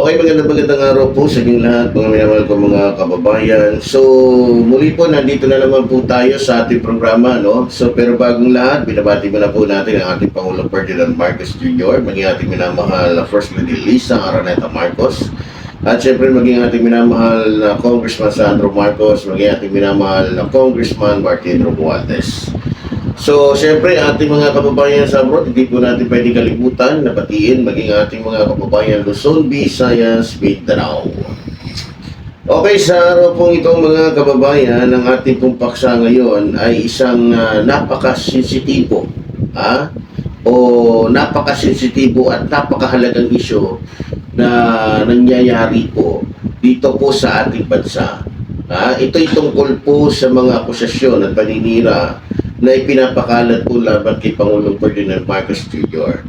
Okay, magandang araw po sa inyong lahat, mga minamahal ko mga kababayan. So, muli po, nandito na naman po tayo sa ating programa, no? So, pero bagong lahat, binabati mo na po natin ang ating Pangulong Ferdinand Marcos Jr., maging ating minamahal na First Lady Lisa Araneta Marcos, at syempre maging ating minamahal na Congressman Sandro Marcos, maging ating minamahal na Congressman Martin Romualdez. So, siyempre, ating mga kababayan sa abroad, hindi po natin pwedeng kalimutan na batiin maging ating mga kababayan Luzon, Visayas, Mindanao. Okay, sa araw pong ito mga kababayan, ang ating pong paksa ngayon ay isang napakasensitibo o napakasensitibo at napakahalagang isyu na nangyayari po dito po sa ating bansa. Ito'y tungkol po sa mga akusasyon at paninira na ipinapakalat po laban kay Pangulong Ferdinand Marcos Jr.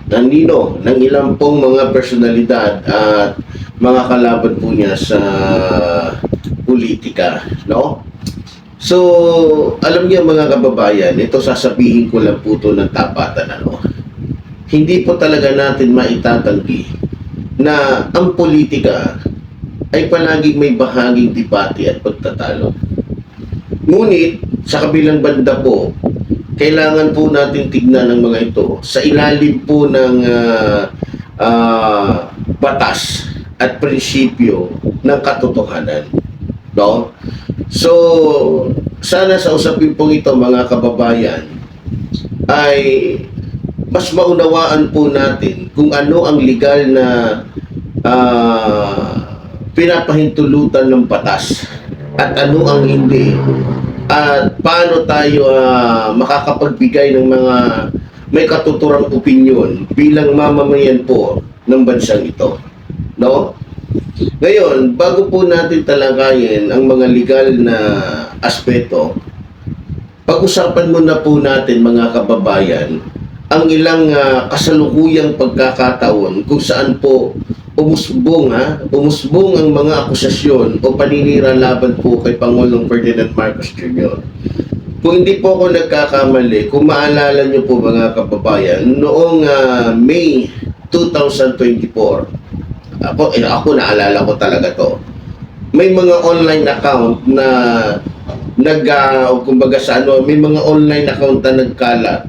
Ng ilang pong mga personalidad at mga kalaban po niya sa politika, no? So, alam niyo mga kababayan, ito sasabihin ko lang po ito ng tapatan, ano? Hindi po talaga natin maitatanggi na ang politika ay palaging may bahaging debate at pagtatalo. Ngunit, sa kabilang banda po, kailangan po natin tignan ng mga ito sa ilalim po ng batas at prinsipyo ng katotohanan. No? So, sana sa usapin pong ito mga kababayan ay mas maunawaan po natin kung ano ang legal na pinapahintulutan ng batas at ano ang hindi, at paano tayo makakapagbigay ng mga may katuturang opinyon bilang mamamayan po ng bansang ito, no? Ngayon, bago po natin talakayin ang mga legal na aspeto, pag-usapan muna po natin mga kababayan ang ilang kasalukuyang pagkakataon kung saan po umusbong ang mga akusasyon o paninira laban po kay Pangulong Ferdinand Marcos Jr. Kung hindi po ako nagkakamali, kung maalala niyo po mga kababayan, noong May 2024, ako naalala ko talaga to, may mga online account na may mga online account na nagkalat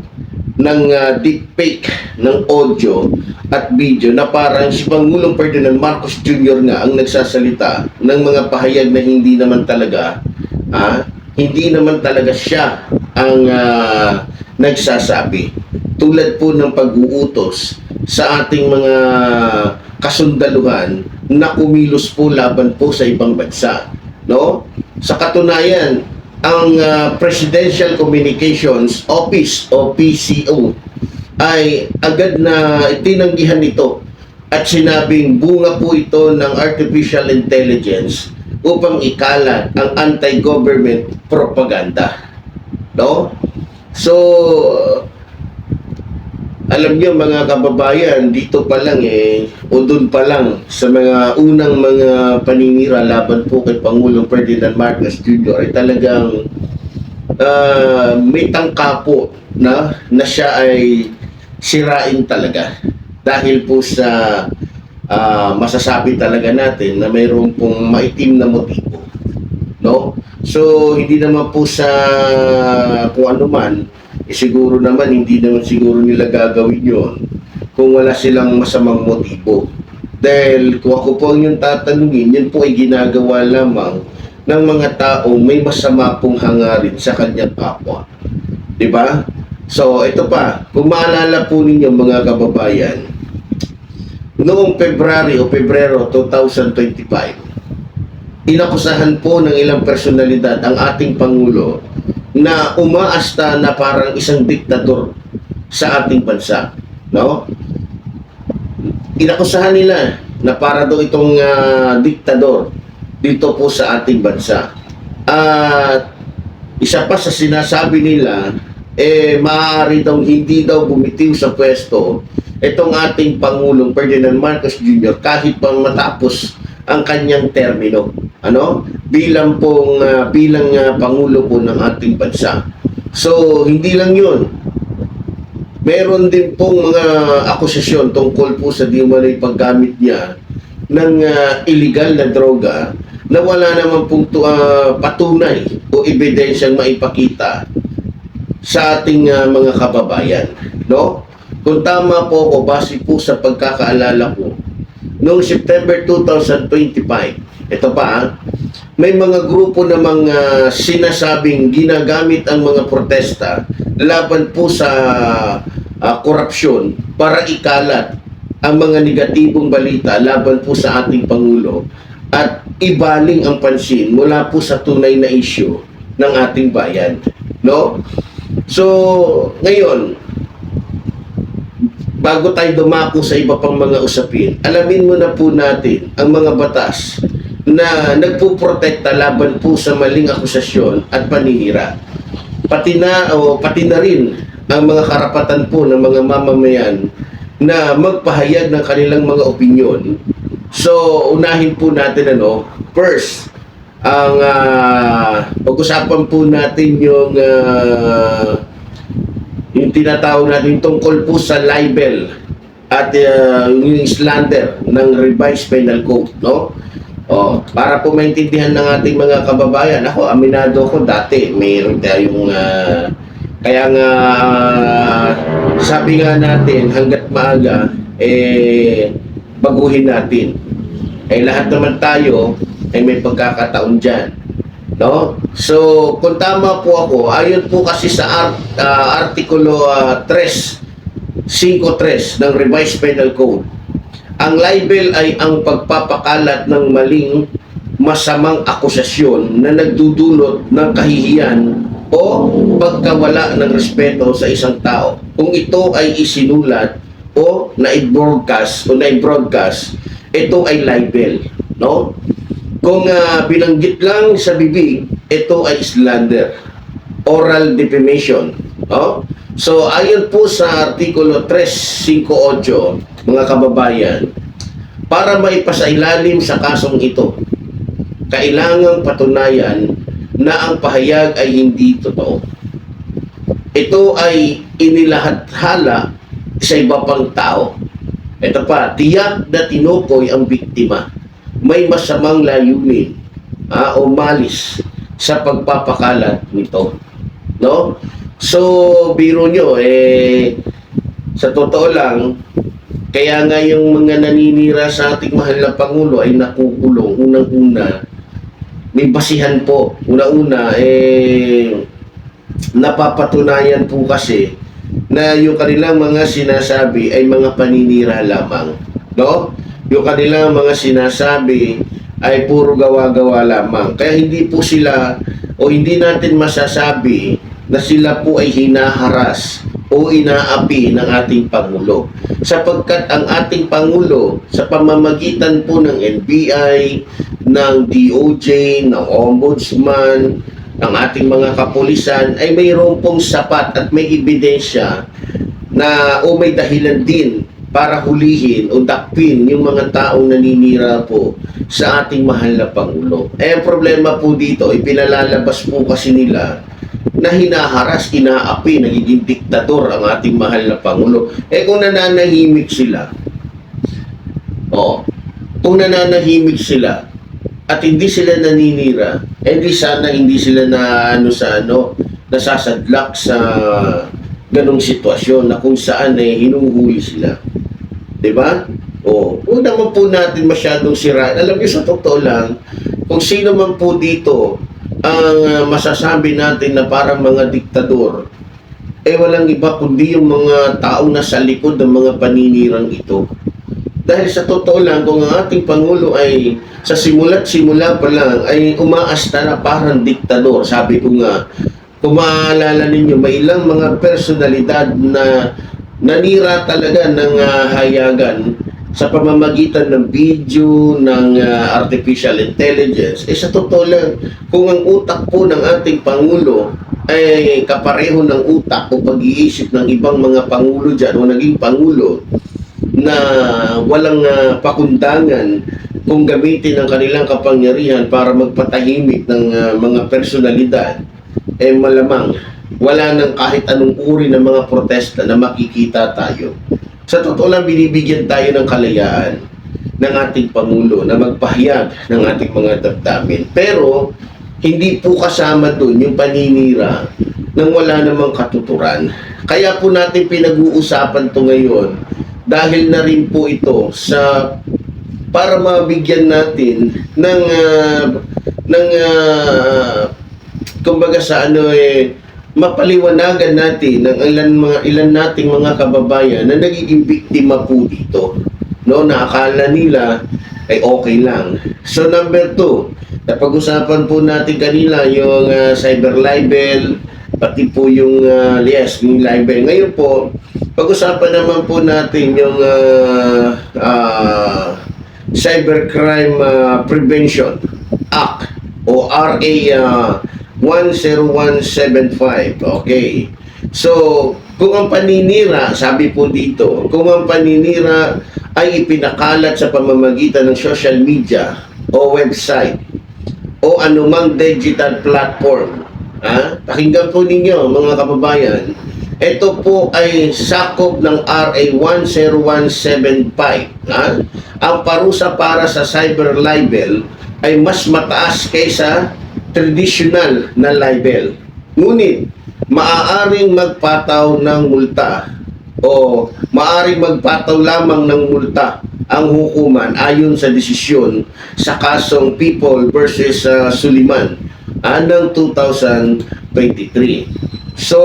ng deepfake ng audio at video na parang si Pangulong Ferdinand Marcos Jr. nga ang nagsasalita ng mga pahayag na hindi naman talaga siya ang nagsasabi. Tulad po ng pag-uutos sa ating mga kasundaluhan na kumilos po laban po sa ibang bansa, no? Sa katunayan, ang Presidential Communications Office o PCO ay agad na itinanggihan ito at sinabing bunga po ito ng artificial intelligence upang ikalat ang anti-government propaganda, no? So, alam niyo mga kababayan, dito pa lang o doon pa lang sa mga unang mga paninira laban po kay Pangulong Ferdinand Marcos Jr. ay talagang may tangka po na siya ay sirain talaga dahil po sa masasabi talaga natin na mayroon pong maitim na motibo, no? So, hindi naman po sa kung ano man, siguro naman hindi naman siguro nila gagawin yon kung wala silang masamang motibo. Dahil kung ako po ang yung tatanungin, yun po ay ginagawa lamang ng mga taong may masama pong hangarin sa kanyang kapwa. Diba? So, ito pa, kung maalala po ninyo mga kababayan, noong Pebrero 2025, inakusahan po ng ilang personalidad ang ating Pangulo na umaasta na parang isang diktador sa ating bansa, no? Inakusahan nila na para daw itong diktador dito po sa ating bansa. At isa pa sa sinasabi nila, maaari daw hindi daw bumitiw sa pwesto itong ating Pangulong Ferdinand Marcos Jr. kahit pa matapos ang kanyang termino, bilang Pangulo po ng ating bansa. So, hindi lang yun. meron din pong mga akusasyon tungkol po sa di umano'y paggamit niya ng illegal na droga na wala naman pong patunay o ebidensyang maipakita sa ating mga kababayan, no? Kung tama po ako, base po sa pagkakaalala ko, noong September 2025, ito pa, may mga grupo namang sinasabing ginagamit ang mga protesta laban po sa korupsyon para ikalat ang mga negatibong balita laban po sa ating Pangulo at ibaling ang pansin mula po sa tunay na issue ng ating bayan, no? So, ngayon, bago tayo dumako sa iba pang mga usapin, alamin muna po natin ang mga batas na nagpuprotekta laban po sa maling akusasyon at paninira. Pati na rin ang mga karapatan po ng mga mamamayan na magpahayag ng kanilang mga opinyon. So, unahin po natin first, ang pag-usapan po natin yung tinatawag natin tungkol po sa libel at yung slander ng revised penal code, no? Para po maintindihan ng ating mga kababayan, ako, aminado ko dati, mayroon tayong kaya nga sabi nga natin, hanggat maaga, baguhin natin. Lahat naman tayo ay may pagkakataon dyan, no? So, kung tama po ako, ayon po kasi sa Artikulo 3.5.3 ng Revised Penal Code, ang libel ay ang pagpapakalat ng maling masamang akusasyon na nagdudulot ng kahihiyan o pagkawala ng respeto sa isang tao kung ito ay isinulat o na-broadcast, ito ay libel, no? Kung binanggit lang sa bibig, ito ay slander, oral defamation, no? So, ayon po sa Artikulo 3.5.8, mga kababayan, para maipasailalim sa kasong ito, kailangang patunayan na ang pahayag ay hindi totoo. Ito ay inilahathala sa iba pang tao. Ito pa, tiyak na tinukoy ang biktima. May masamang layunin o malis sa pagpapakalat nito, no? So, biro nyo, sa totoo lang, kaya nga yung mga naninira sa ating mahal na Pangulo ay nakukulong. Unang-una, may basihan po. Una-una, napapatunayan po kasi na yung kanilang mga sinasabi ay mga paninira lamang, no? Yung kanilang mga sinasabi ay puro gawa-gawa lamang. Kaya hindi po sila, o hindi natin masasabi na sila po ay hinaharas o inaapi ng ating Pangulo. Sapagkat ang ating Pangulo, sa pamamagitan po ng NBI, ng DOJ, ng Ombudsman, ng ating mga kapulisan, ay mayroon pong sapat at may ebidensya na o may dahilan din para hulihin o dakpin yung mga taong naninira po sa ating mahal na Pangulo. Ang problema po dito, ipinalalabas po kasi nila na hinaharas, inaapi, nagiging diktador ang ating mahal na Pangulo. Kung nananahimik sila, kung nananahimik sila at hindi sila naninira, di sana hindi sila nasasadlak sa ganong sitwasyon na kung saan hinuhuli sila. Diba? Huwag naman po natin masyadong sira. Alam niyo, sa totoo lang, kung sino man po dito ang masasabi natin na parang mga diktador, walang iba kundi yung mga taong nasa likod ng mga paninirang ito. Dahil sa totoo lang, kung ang ating Pangulo ay sa simula't-simula pa lang ay umaasta na parang diktador, sabi ko nga, kung maaalala ninyo, may ilang mga personalidad na nanira talaga ng hayagan sa pamamagitan ng video, ng artificial intelligence. Sa totoo lang, kung ang utak po ng ating Pangulo ay kapareho ng utak o pag-iisip ng ibang mga Pangulo dyan o naging Pangulo na walang pakundangan kung gamitin ang kanilang kapangyarihan para magpatahimik ng mga personalidad, malamang wala nang kahit anong uri ng mga protesta na makikita tayo. Sa totoo lang, binibigyan tayo ng kalayaan ng ating Pangulo na magpahayag ng ating mga damdamin. Pero, hindi po kasama dun yung paninira nang wala namang katuturan. Kaya po natin pinag-uusapan to ngayon dahil na rin po ito sa para mabigyan natin ng kumbaga sa mapaliwanagan natin ng ilan nating mga kababayan na nagiging biktima po dito, no, na akala nila ay okay lang. So number 2, napag-usapan po natin kanina yung cyber libel, pati po yung yung libel. Ngayon po, pag-usapan naman po natin yung Cybercrime Prevention Act o RA 10175. Okay. So, kung ang paninira, sabi po dito, kung ang paninira ay ipinakalat sa pamamagitan ng social media o website o anumang digital platform, pakinggan po ninyo mga kababayan, ito po ay sakop ng RA 10175. Ang parusa para sa cyber libel ay mas mataas kaysa traditional na libel. Ngunit, maaaring magpataw ng multa o maaaring magpataw lamang ng multa ang hukuman ayon sa desisyon sa kasong People versus Suliman ng 2023. So,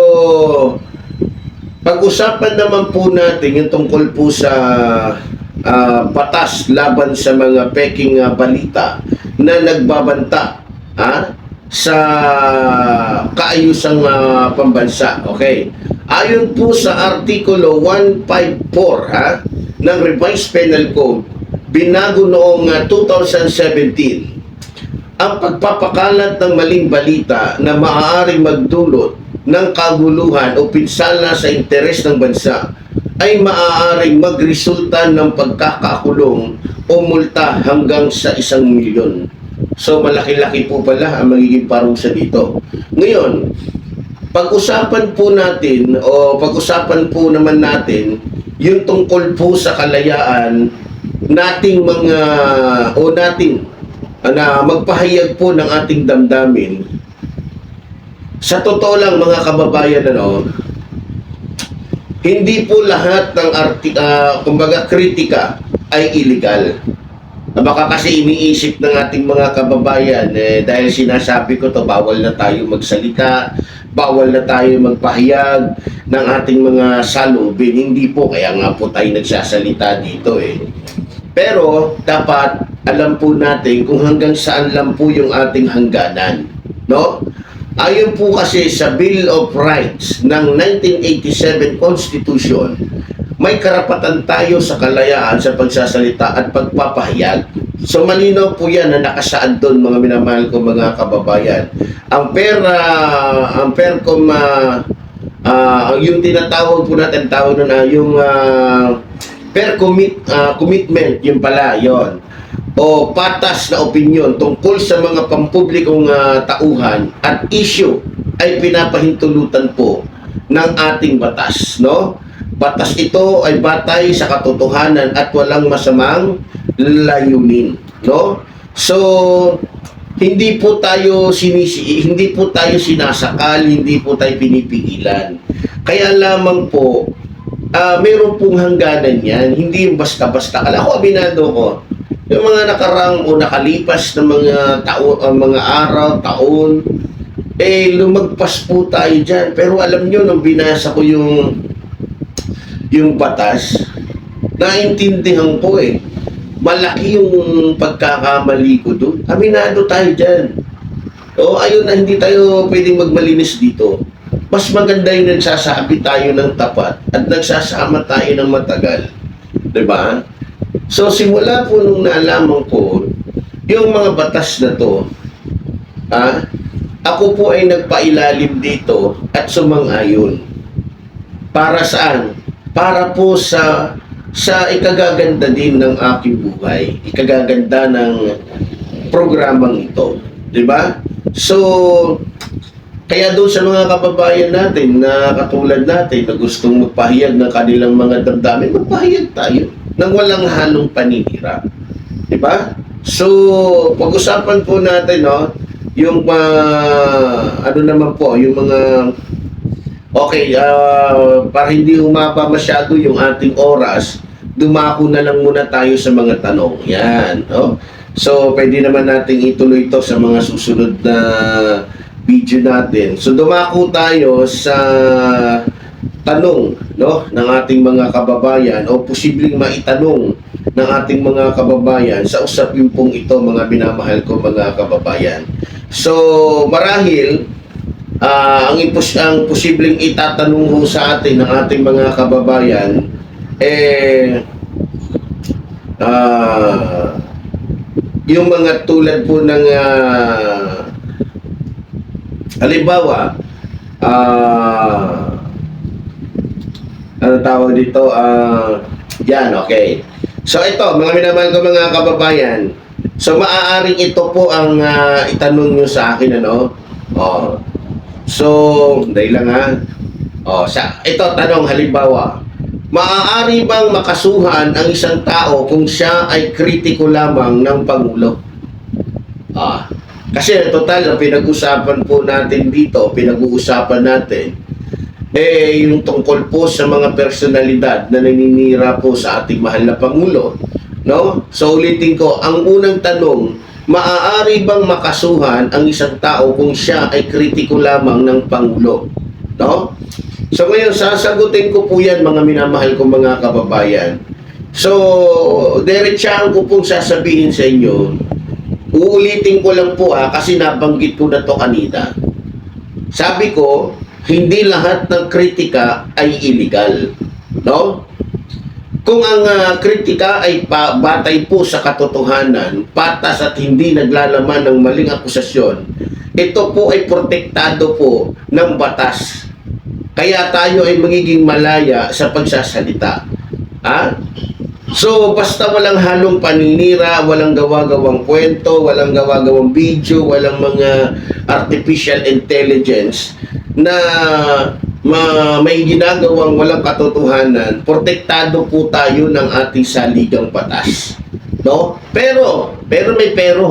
pag-usapan naman po natin yung tungkol po sa batas laban sa mga peking balita na nagbabanta sa kaayusang pambansa. Okay. Ayon po sa Artikulo 154 ng Revised Penal Code, binago noong 2017, ang pagpapakalat ng maling balita na maaaring magdulot ng kaguluhan o pinsala sa interes ng bansa ay maaaring magresulta ng pagkakakulong o multa hanggang sa 1 milyon. So malaki-laki po pala ang magiging parusa dito. Ngayon, pag-usapan po natin o pag-usapan po naman natin yung tungkol po sa kalayaan nating mga na magpahayag po ng ating damdamin. Sa totoo lang mga kababayan, hindi po lahat ng kumbaga kritika ay illegal. Baka kasi iniisip ng ating mga kababayan dahil sinasabi ko to, bawal na tayo magsalita, bawal na tayo magpahayag ng ating mga salubin. Hindi po, kaya nga po tayo nagsasalita dito Pero dapat alam po natin kung hanggang saan lang po yung ating hangganan, no? Ayon po kasi sa Bill of Rights ng 1987 Constitution, may karapatan tayo sa kalayaan sa pagsasalita at pagpapahayag. So malinaw po yan na nakasaad doon, mga minamahal ko mga kababayan. Ang yung tinatawag po natin, yung commitment, yung pala, yon, o patas na opinyon tungkol sa mga pampublikong tauhan at issue ay pinapahintulutan po ng ating batas, no? Batas ito ay batay sa katotohanan at walang masamang layunin, no? So, hindi po tayo sinasakal, hindi po tayo pinipigilan. Kaya lamang po, meron pong hangganan yan, hindi yung basta-basta. Ako, abinado ko, yung mga nakarang o nakalipas na mga mga araw, taon, lumagpas po tayo dyan. Pero alam nyo, nung binasa ko yung batas, naintindihan ko malaki yung pagkakamali ko doon. Aminado tayo dyan. O ayun na, hindi tayo pwedeng magmalinis dito. Mas maganda yung nagsasabi tayo ng tapat at nagsasama tayo ng matagal. Diba? So simula po nung nalaman ko yung mga batas na to, ako po ay nagpailalim dito at sumang-ayon. Para saan? Para po sa ikagaganda din ng aking buhay, ikagaganda ng programang ito, 'di ba? So Kaya doon sa mga kababayan natin na katulad natin na gustong magpahayag ng kanilang mga damdamin, magpahayag tayo nang walang halong paninira. Di ba? So, pag-usapan po natin, no, yung ano naman po, yung mga okay, para hindi umaba masyado yung ating oras, dumako na lang muna tayo sa mga tanong. Yan, no? So, pwede naman nating ituloy ito sa mga susunod na video natin. So, dumako tayo sa tanong, no, ng ating mga kababayan o posibleng maitanong ng ating mga kababayan sa usapin pong ito, mga minamahal ko mga kababayan. So, marahil ang posibleng itatanong ho sa atin ng ating mga kababayan yung mga tulad po ng halimbawa ano tawag dito, yan, okay. So ito, mga minamahal ko mga kababayan, so maaaring ito po ang itanong nyo sa akin, ano. So dahil lang ito tanong, halimbawa, maaari bang makasuhan ang isang tao kung siya ay kritiko lamang ng Pangulo? Kasi total, ang pinag-usapan po natin dito, pinag-uusapan natin, yung tungkol po sa mga personalidad na naninira po sa ating mahal na Pangulo. No? So ulitin ko, ang unang tanong, maaari bang makasuhan ang isang tao kung siya ay kritiko lamang ng Pangulo? No? So ngayon, sasagutin ko po yan, mga minamahal kong mga kababayan. So, diretsyahan ko pong sasabihin sa inyo, uulitin ko lang po kasi nabanggit ko na to kanina. Sabi ko, hindi lahat ng kritika ay illegal. No? Kung ang kritika ay batay po sa katotohanan, patas at hindi naglalaman ng maling akusasyon, ito po ay protektado po ng batas. Kaya tayo ay magiging malaya sa pagsasalita. So, basta walang halong paninira, walang gawa-gawang kwento, walang gawa-gawang video, walang mga artificial intelligence na may ginagawang walang katotohanan, protektado po tayo ng ating saligang batas. No? Pero may pero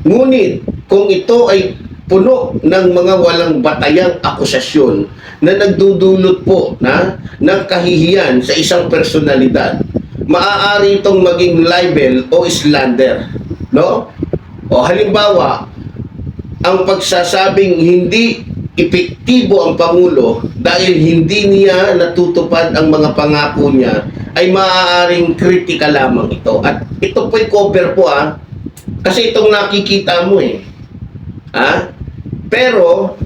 ngunit, kung ito ay puno ng mga walang batayang akusasyon na nagdudulot po ng kahihiyan sa isang personalidad, maaari itong maging libel o slander. No? O halimbawa, ang pagsasabing hindi epektibo ang Pangulo dahil hindi niya natutupad ang mga pangako niya ay maaaring kritika lamang ito. At ito po'y cover po kasi itong nakikita mo Pero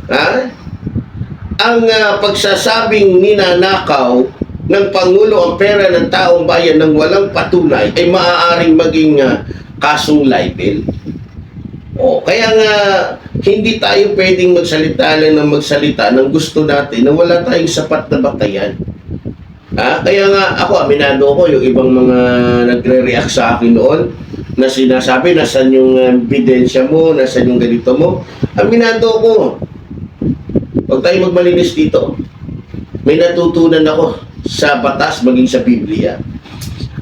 ang pagsasabing ninanakaw ng Pangulo ang pera ng taong bayan ng walang patunay ay maaaring maging kasong libel. Kaya nga hindi tayo pwedeng magsalita lang ng magsalita ng gusto natin na wala tayong sapat na batayan. Kaya nga ako, aminado ko yung ibang mga nagre-react sa akin noon na sinasabi, nasan yung ebidensya mo, nasan yung ganito mo. Aminado ko. Huwag tayo magmalinis dito. May natutunan ako sa batas, maging sa Biblia.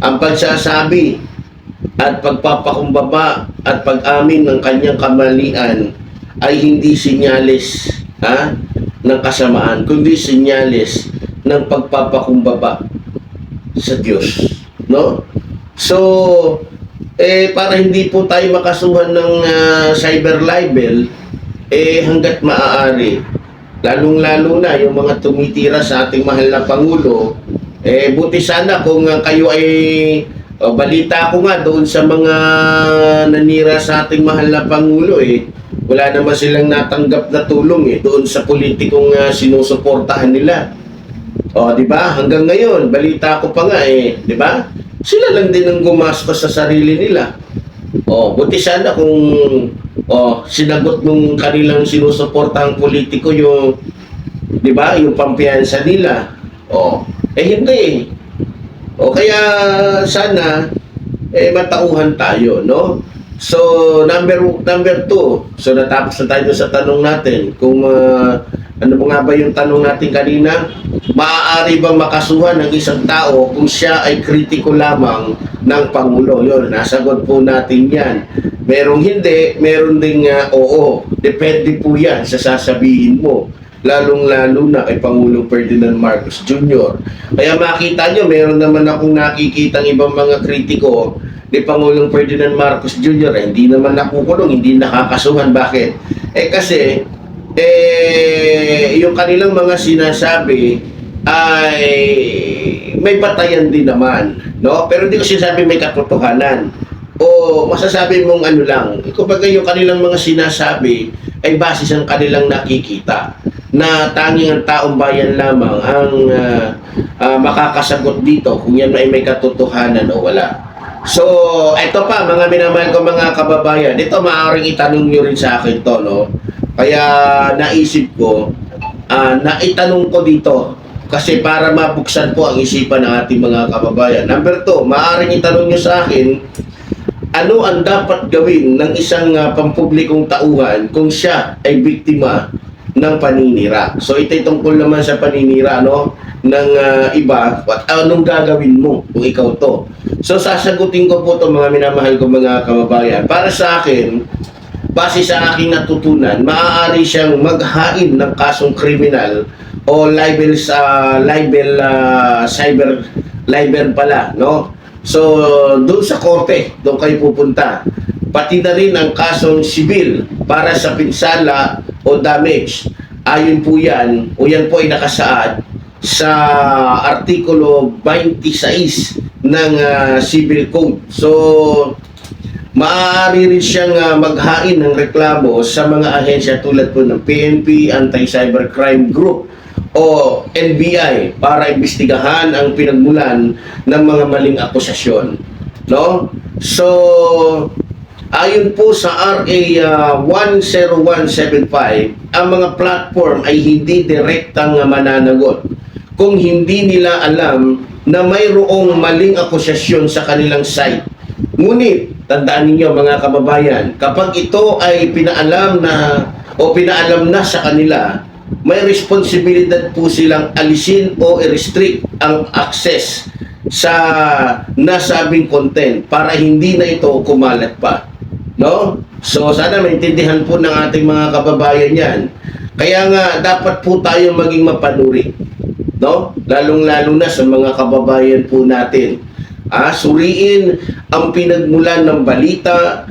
Ang pagsasabi at pagpapakumbaba at pag-amin ng kanyang kamalian ay hindi sinyalis ng kasamaan, kundi sinyalis ng pagpapakumbaba sa Diyos. No? So, para hindi po tayo makasuhan ng cyber libel, hanggat maaari, lalong-lalo na yung mga tumitira sa ating mahal na Pangulo, buti sana kung kayo ay balita ko nga doon sa mga nanira sa ating mahal na Pangulo, wala naman silang natanggap na tulong doon sa politikong sinusuportahan nila. Di ba? Hanggang ngayon, balita ko pa nga di ba? Sila lang din ang gumastos sa sarili nila. Buti sana kung sinagot nung kanilang sinusuportahang politiko yung, di ba, yung pampiyansa nila. Hindi. Kaya sana matauhan tayo, no? So, number two. So, natapos na tayo sa tanong natin. Kung ano mo nga ba yung tanong natin kanina? Maaari bang makasuhan ng isang tao kung siya ay kritiko lamang ng Pangulo? Yun, nasagot po natin yan. Merong hindi, meron ding oo. Depende po yan sa sasabihin mo. Lalong-lalo na kay Pangulong Ferdinand Marcos Jr. Kaya makita nyo, meron naman akong nakikitang ibang mga kritiko ni Pangulong Ferdinand Marcos Jr. Hindi naman nakukulong, hindi nakakasuhan. Bakit? Kasi yung kanilang mga sinasabi ay may batayan din naman, no? Pero hindi ko sinasabi may katotohanan. O masasabi mong ano lang, kumbaga yung kanilang mga sinasabi ay base sa kanilang nakikita na tanging ang taong bayan lamang ang makakasagot dito kung yan ay may katotohanan o wala. So, ito pa, mga minamahal ko mga kababayan, ito maaaring itanong nyo rin sa akin to, no? Kaya naisip ko, naitanong ko dito kasi para mabuksan po ang isipan ng ating mga kababayan. Number 2, maaaring itanong nyo sa akin, ano ang dapat gawin ng isang pampublikong tauhan kung siya ay biktima ng paninira? So, ito tungkol naman sa paninira, no? Ng iba, at anong gagawin mo kung ikaw to? So, sasagutin ko po ito, mga minamahal ko mga kababayan. Para sa akin, base sa aking natutunan, maaari siyang maghain ng kasong kriminal o cyber libel pala, no? So, doon sa korte, doon kayo pupunta. Pati na rin ang kasong sibil para sa pinsala o damage. Ayon po yan, o yan po ay nakasaad sa Artikulo 26 ng Civil Code. So, maaari rin siyang maghain ng reklamo sa mga ahensya tulad po ng PNP, Anti-Cybercrime Group o NBI para imbestigahan ang pinagmulan ng mga maling akusasyon. No? So, ayon po sa RA 10175, ang mga platform ay hindi direktang mananagot kung hindi nila alam na mayroong maling akusasyon sa kanilang site. Ngunit, tandaan ninyo mga kababayan, kapag ito ay pinaalam na sa kanila, may responsibilidad po silang alisin o i-restrict ang access sa nasabing content para hindi na ito kumalat pa. No? So, sana maintindihan po ng ating mga kababayan yan. Kaya nga, dapat po tayo maging mapanuri. No? Lalong-lalo na sa mga kababayan po natin. Suriin ang pinagmulan ng balita,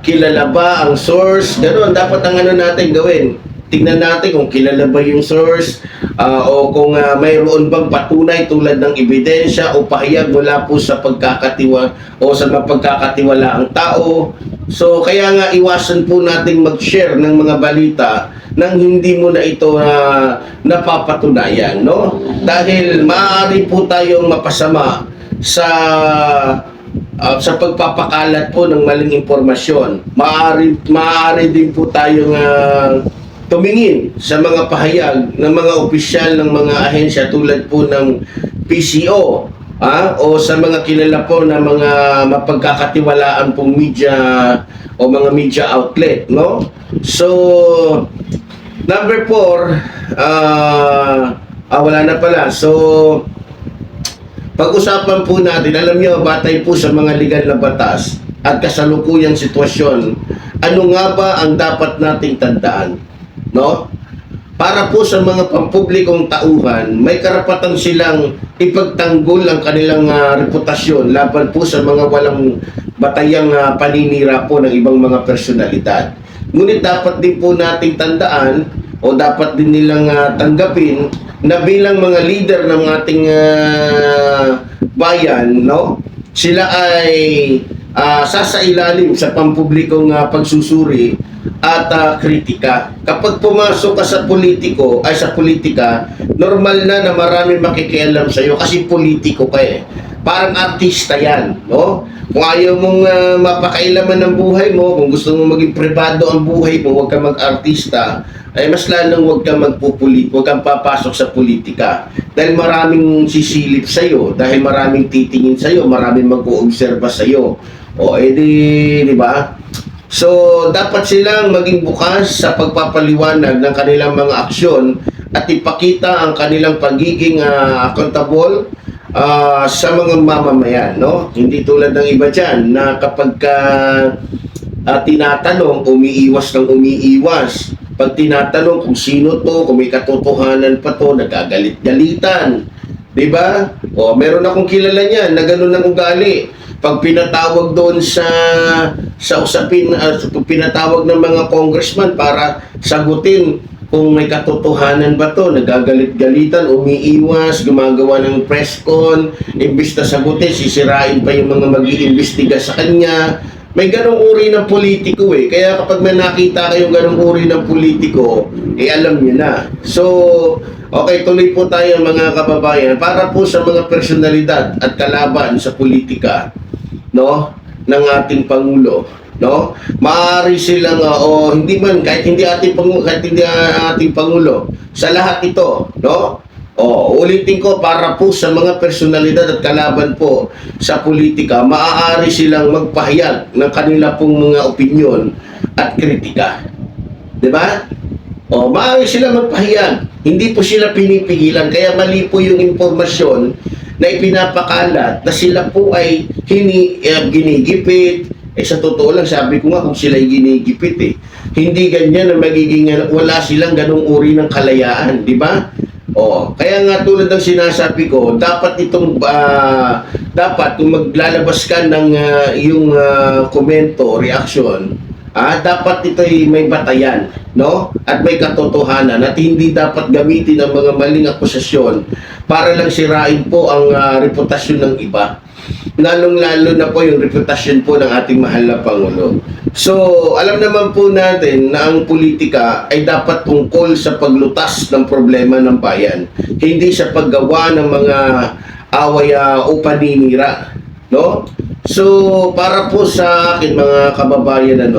kilala ba ang source, ganoon dapat ang ano natin gawin. Tingnan natin kung kilala ba yung source, o kung mayroon bang patunay tulad ng ebidensya o pahayag mula po sa pagkakatiwa o sa mapagkakatiwalaang tao. So kaya nga iwasan po nating mag-share ng mga balita nang hindi mo na ito napapatunayan, no? Dahil maaari po tayong mapasama sa pagpapakalat po ng maling impormasyon. Maaari din po tayong tumingin sa mga pahayag ng mga opisyal ng mga ahensya tulad po ng PCO, o sa mga kilala po na mga mapagkakatiwalaan pong media o mga media outlet, no? So, number 4, wala na pala. So, pag-usapan po natin, alam nyo, batay po sa mga legal na batas at kasalukuyang sitwasyon, ano nga ba ang dapat nating tandaan? No? Para po sa mga pampublikong tauhan, may karapatan silang ipagtanggol ang kanilang reputasyon laban po sa mga walang batayang paninira po ng ibang mga personalidad. Ngunit dapat din po nating tandaan o dapat din nilang tanggapin na bilang mga leader ng ating bayan, no? Sila ay sasailalim sa pampublikong pagsusuri at kritika. Kapag pumasok ka sa politika, normal na marami makikialam sa iyo kasi politiko ka eh. parang artista yan, no? Kung ayaw mong mapakailaman ng buhay mo, kung gusto mong maging pribado ang buhay mo, huwag kang mag-artista, ay mas lalong huwag kang huwag kang papasok sa politika. Dahil maraming sisilip sa'yo, dahil maraming titingin sa'yo, maraming mag-uobserba sa'yo. O, di ba? So, dapat silang maging bukas sa pagpapaliwanag ng kanilang mga aksyon at ipakita ang kanilang pagiging accountable sa mga mamamayan, no? Hindi tulad ng iba dyan na kapag tinatanong, umiiwas ng umiiwas. Pag tinatanong kung sino to, kung may katotohanan pa to, nagagalit-galitan. Diba? O, meron akong kilala niyan na ganun ang ugali. Pag pinatawag doon sa usapin, pinatawag ng mga congressman para sagutin kung may katotohanan ba to, nagagalit-galitan, umiiwas, gumagawa ng press con, imbis na sagutin, sisirain pa yung mga mag-iimbestiga sa kanya. May ganong uri ng politiko eh. Kaya kapag may nakita kayong ganong uri ng politiko, alam nyo na. So, okay, tuloy po tayo mga kababayan para po sa mga personalidad at kalaban sa politika, no, ng ating Pangulo, no? Maaari silang hindi man kahit hindi ating Pangulo, sa lahat ito, no? Ulitin ko, para po sa mga personalidad at kalaban po sa politika, maaari silang magpahayag ng kanila pong mga opinyon at kritika. 'Di ba? Maaari silang magpahayag. Hindi po sila pinipigilan, kaya mali po yung impormasyon na ipinapakalat na sila po ay ginigipit. Sa totoo lang, sabi ko nga kung sila ay ginigipit hindi ganyan na magiging wala silang ganung uri ng kalayaan, di ba? Kaya nga tulad ng sinasabi ko, dapat itong dapat kung maglalabas ka ng yung komento, reaction, dapat ito ay may batayan, no? At may katotohanan, at hindi dapat gamitin ang mga maling akusasyon para lang sirain po ang reputasyon ng iba. Lalong-lalo na po yung reputasyon po ng ating mahal na Pangulo. So, alam naman po natin na ang politika ay dapat tungkol sa paglutas ng problema ng bayan, hindi sa paggawa ng mga away o paninira, no? So, para po sa akin mga kababayan,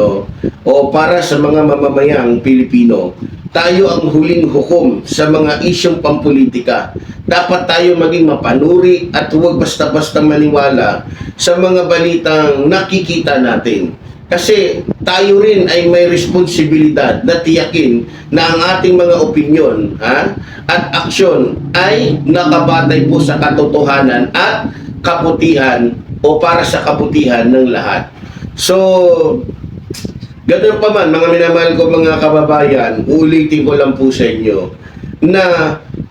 o para sa mga mamamayang Pilipino, tayo ang huling hukom sa mga isyong pampolitika. Dapat tayo maging mapanuri at huwag basta-basta maniwala sa mga balitang nakikita natin. Kasi tayo rin ay may responsibilidad na tiyakin na ang ating mga opinyon at aksyon ay nakabatay po sa katotohanan at kabutihan o para sa kabutihan ng lahat. So, ganun pa man, mga minamahal ko mga kababayan, ulitin ko lang po sa inyo na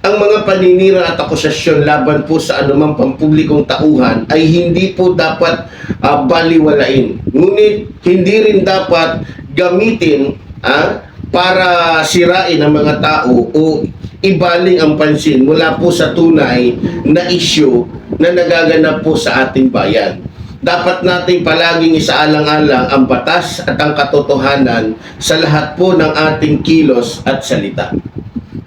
ang mga paninira at akusasyon laban po sa anumang pampublikong tauhan ay hindi po dapat baliwalain. Ngunit hindi rin dapat gamitin para sirain ang mga tao o ibaling ang pansin mula po sa tunay na issue na nagaganap po sa ating bayan. Dapat nating palaging isaalang-alang ang batas at ang katotohanan sa lahat po ng ating kilos at salita.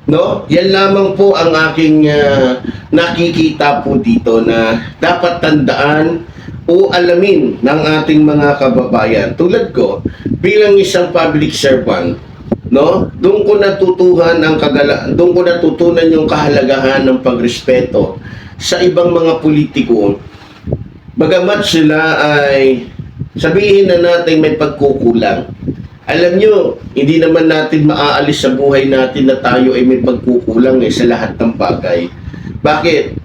No? Yan lamang po ang aking nakikita po dito na dapat tandaan o alamin ng ating mga kababayan. Tulad ko, bilang isang public servant, no? Doon ko natutunan yung kahalagahan ng pagrespeto sa ibang mga politiko. Bagamat sila ay sabihin na natin may pagkukulang. Alam nyo, hindi naman natin maaalis sa buhay natin na tayo ay may pagkukulang sa lahat ng bagay. Bakit?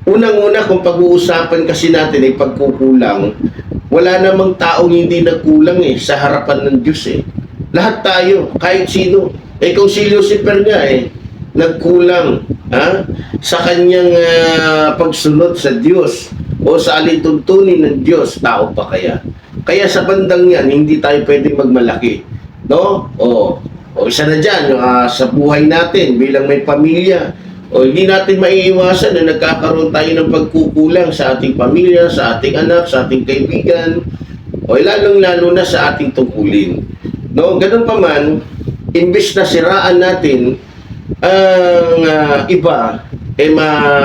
Unang-una, kung pag-uusapan kasi natin ay pagkukulang, wala namang taong hindi nagkulang sa harapan ng Diyos Lahat tayo, kahit sino. Kung si Lucifer nga nagkulang sa kanyang pagsunod sa Diyos o sa alituntunin ng Diyos, tao pa kaya? Kaya sa bandang yan, hindi tayo pwedeng magmalaki, no? Isa na dyan, sa buhay natin bilang may pamilya, hindi natin maiiwasan na nagkakaroon tayo ng pagkukulang sa ating pamilya, sa ating anak, sa ating kaibigan, lalong-lalo na sa ating tungkulin. No? Ganun pa man, imbis na siraan natin ang iba,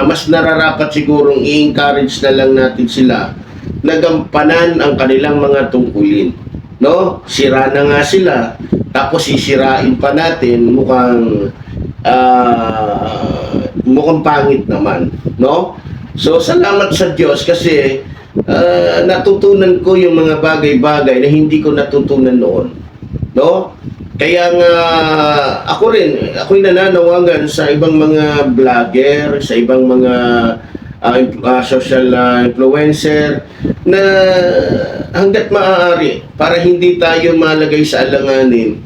mas nararapat sigurong i-encourage na lang natin sila na gampanan ang kanilang mga tungkulin. No? Sira na nga sila, tapos sisirain pa natin, mukhang pangit naman. No? So, salamat sa Diyos kasi natutunan ko yung mga bagay-bagay na hindi ko natutunan noon. No? Kaya nga ako'y nananawagan sa ibang mga vlogger, sa ibang mga social influencer na hangga't maaari para hindi tayo malagay sa alanganin,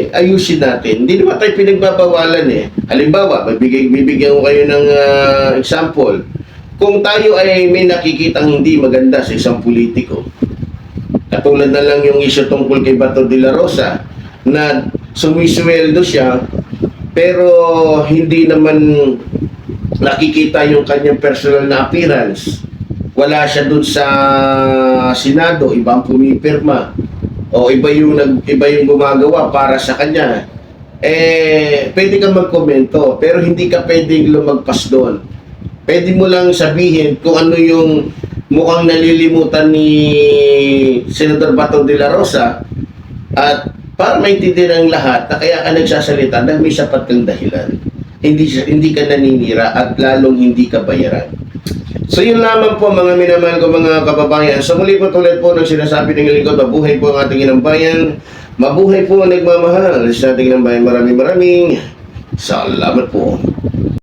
ayusin natin. Hindi naman tayo pinagbabawalan eh. Halimbawa, bibigyan ko kayo ng example. Kung tayo ay may nakikitang hindi maganda sa isang politiko, katulad na lang yung issue tungkol kay Bato de la Rosa na sumisweldo siya pero hindi naman nakikita yung kanyang personal na appearance. Wala siya dun sa Senado, ibang pumipirma o iba yung gumagawa para sa kanya. Pwede kang magkomento pero hindi ka pwedeng lumagpas doon. Pwede mo lang sabihin kung ano yung mukhang nalilimutan ni Senador Bato de la Rosa at para maintindihan ng lahat na kaya ka nagsasalita dahil may sapat kang dahilan. Hindi ka naninira at lalong hindi ka bayaran. So yun lamang po mga minamahal ko mga kababayan. So muli po tulad po ng sinasabi ng lingkod, mabuhay po ang ating inang bayan. Mabuhay po ang nagmamahal sa ating inang bayan. Maraming salamat po.